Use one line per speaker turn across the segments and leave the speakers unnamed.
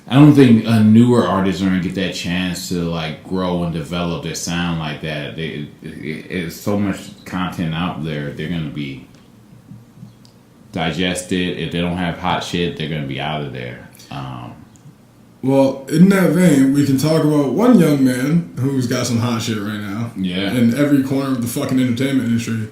I don't think newer artists are gonna get that chance to like grow and develop their sound like that. It's so much content out there. They're gonna be digested. If they don't have hot shit, they're gonna be out of there.
Well, in that vein, we can talk about one young man who's got some hot shit right now.
Yeah.
In every corner of the fucking entertainment industry.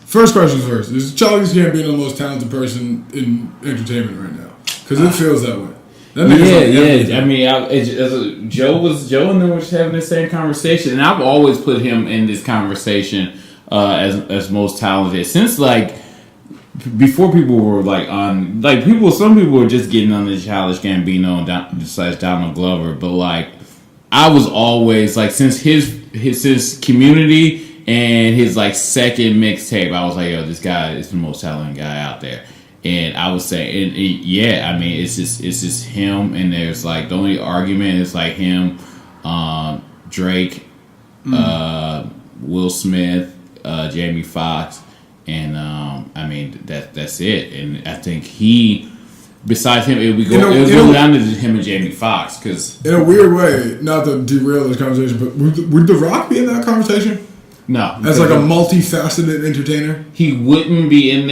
First question first: is Childish Gambino the most talented person in entertainment right now? Because it feels that way.
Yeah. I mean, Joe and them was having the same conversation, and I've always put him in this conversation as most talented since like before people were like on like some people were just getting on the Childish Gambino and / Donald Glover, but like I was always like since his Community and his like second mixtape, I was like, yo, this guy is the most talented guy out there. And I would say, I mean, it's just him. And there's like the only argument is like him, Drake, Will Smith, Jamie Foxx, and I mean that's it. And I think besides him, it would go down to him and Jamie Foxx because
in a weird way, not to derail this conversation, but would The Rock be in that conversation?
No.
As like a multifaceted entertainer?
He wouldn't be in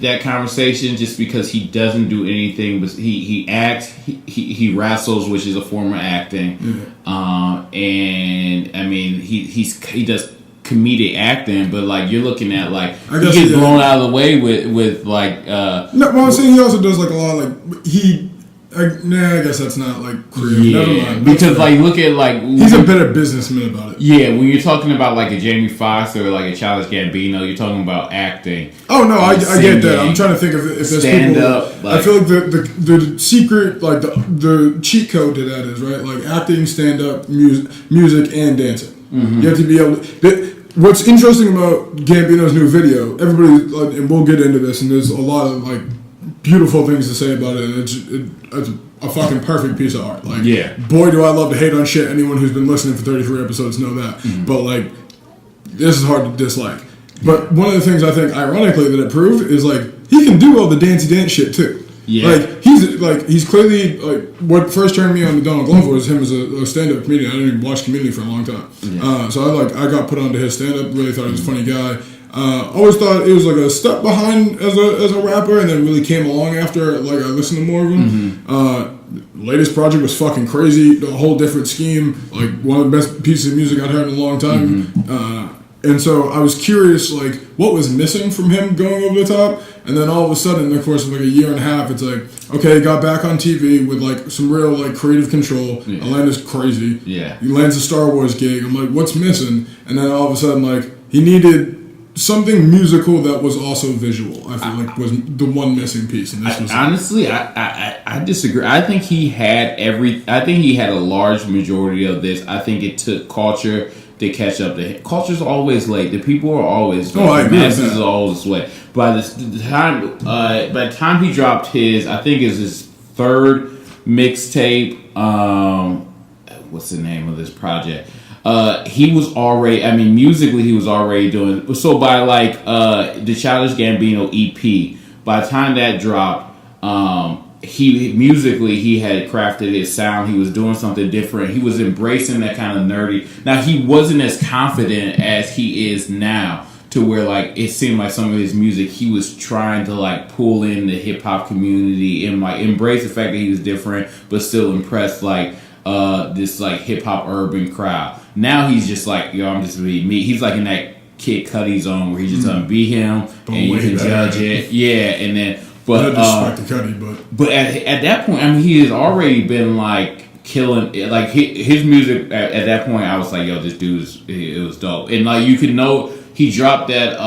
that conversation just because he doesn't do anything. But he acts, he wrestles, which is a form of acting. Mm-hmm. And I mean, he does comedic acting, but like you're looking at like he gets blown out of the way with like. No,
well, I'm saying he also does like a lot of like I guess that's not like creative.
Yeah,
never mind.
because like look at like
he's a better businessman about it.
Yeah, when you're talking about like a Jamie Foxx or like a Childish Gambino, you're talking about acting.
Oh no, I get that. I'm trying to think of if there's
stand
people.
Up, like,
I feel like the secret, like the cheat code to that is right, like acting, stand up, music, and dancing. Mm-hmm. You have to be able to. What's interesting about Gambino's new video, everybody, and we'll get into this, and there's a lot of like beautiful things to say about it, and it's a fucking perfect piece of art. Like,
yeah.
Boy, do I love to hate on shit. Anyone who's been listening for 33 episodes know that. Mm-hmm. But like, this is hard to dislike. But one of the things I think, ironically, that it proved is like he can do all the dancey dance shit too.
Yeah.
Like he's clearly like what first turned me on to Donald Glover was him as a stand-up comedian. I didn't even watch Community for a long time. Yeah. So I got put onto his stand-up. Really thought he was a funny guy. Always thought it was like a step behind as a rapper, and then really came along after like I listened to more of him. Mm-hmm. Latest project was fucking crazy, a whole different scheme, like one of the best pieces of music I'd heard in a long time. Mm-hmm. And so I was curious, like what was missing from him going over the top, and then all of a sudden, in the course of like a year and a half, it's like okay, got back on TV with like some real like creative control. Yeah. Atlanta's crazy.
Yeah,
he lands a Star Wars gig. I'm like, what's missing? And then all of a sudden, like he needed something musical that was also visual. I feel like was the one missing piece, and this was
honestly. I disagree. I think he had I think he had a large majority of this. I think it took culture to catch up to him. Culture's always late. The people are always late.
I agree.
Masses are always late. By the time he dropped his, I think it's his third mixtape. What's the name of this project? He was already, I mean, musically he was already doing, so by like the Childish Gambino EP, by the time that dropped, he had crafted his sound. He was doing something different. He was embracing that kind of nerdy. Now he wasn't as confident as he is now, to where like it seemed like some of his music he was trying to like pull in the hip hop community and like embrace the fact that he was different, but still impress like this like hip hop urban crowd. Now he's just like, yo, I'm just gonna be me. He's like in that Kid Cudi zone where he just be him, and you can judge it. Yeah, and then but but at that point, I mean, he has already been like killing. Like his music at that point, I was like, yo, this dude it was dope, and like you could know he dropped that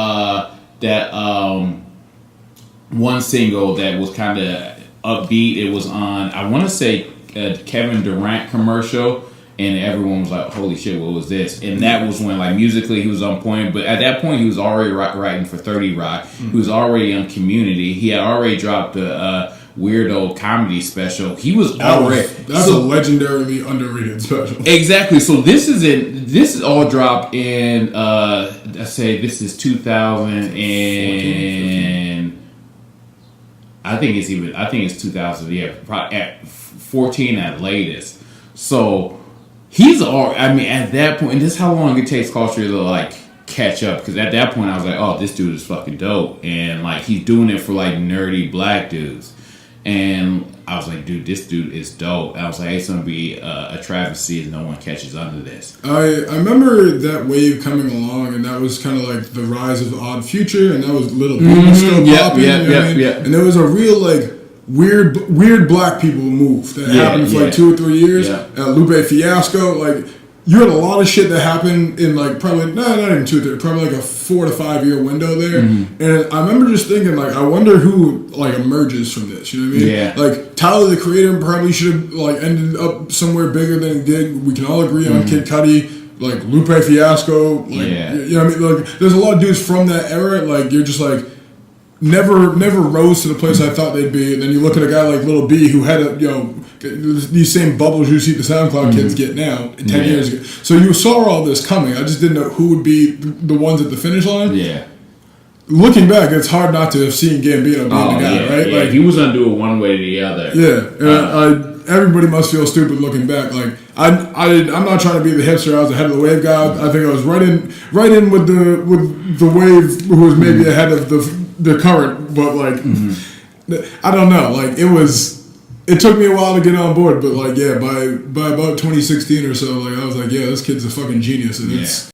one single that was kind of upbeat. It was on, I want to say, Kevin Durant commercial, and everyone was like, holy shit, what was this? And that was when like musically he was on point, but at that point he was already writing for 30 Rock. Mm-hmm. He was already on Community. He had already dropped a weirdo comedy special. He was already
that's a legendarily underrated special.
Exactly. So this is all dropped in I say this is 2000 and I think it's 2000. Yeah, probably at 14 at latest. So he's all. I mean, at that point, and this is how long it takes culture to like catch up. Because at that point, I was like, oh, this dude is fucking dope, and like he's doing it for like nerdy black dudes. And I was like, dude, this dude is dope. And I was like, it's gonna be a travesty if no one catches under this.
I remember that wave coming along, and that was kind of like the rise of the Odd Future, and that was Little Baby still popping. And there was a real like weird black people move that happened for like 2 or 3 years. Lupe Fiasco, like. You had a lot of shit that happened in like probably not even 2 or 3, probably like a 4 to 5 year window there. And I remember just thinking like, I wonder who like emerges from this. You know what I mean?
Yeah.
Like Tyler the Creator probably should have like ended up somewhere bigger than he did. We can all agree on Kid Cudi, like Lupe Fiasco. Like, you know what I mean? Like there's a lot of dudes from that era. Like you're just like. Never rose to the place I thought they'd be, and then you look at a guy like Lil B who had these same bubbles you see the SoundCloud kids get now 10 years ago. So you saw all this coming. I just didn't know who would be the ones at the finish line. Yeah. Looking back, it's hard not to have seen Gambino being the guy, right?
Yeah, like he was gonna do it one way or the other.
Yeah, everybody must feel stupid looking back. Like I'm not trying to be the hipster. I was ahead of the wave guy. I think I was right in with the wave who was maybe ahead of the current, but like I don't know. Like it took me a while to get on board, but like by about 2016 or so, like I was like, yeah, this kid's a fucking genius, and it's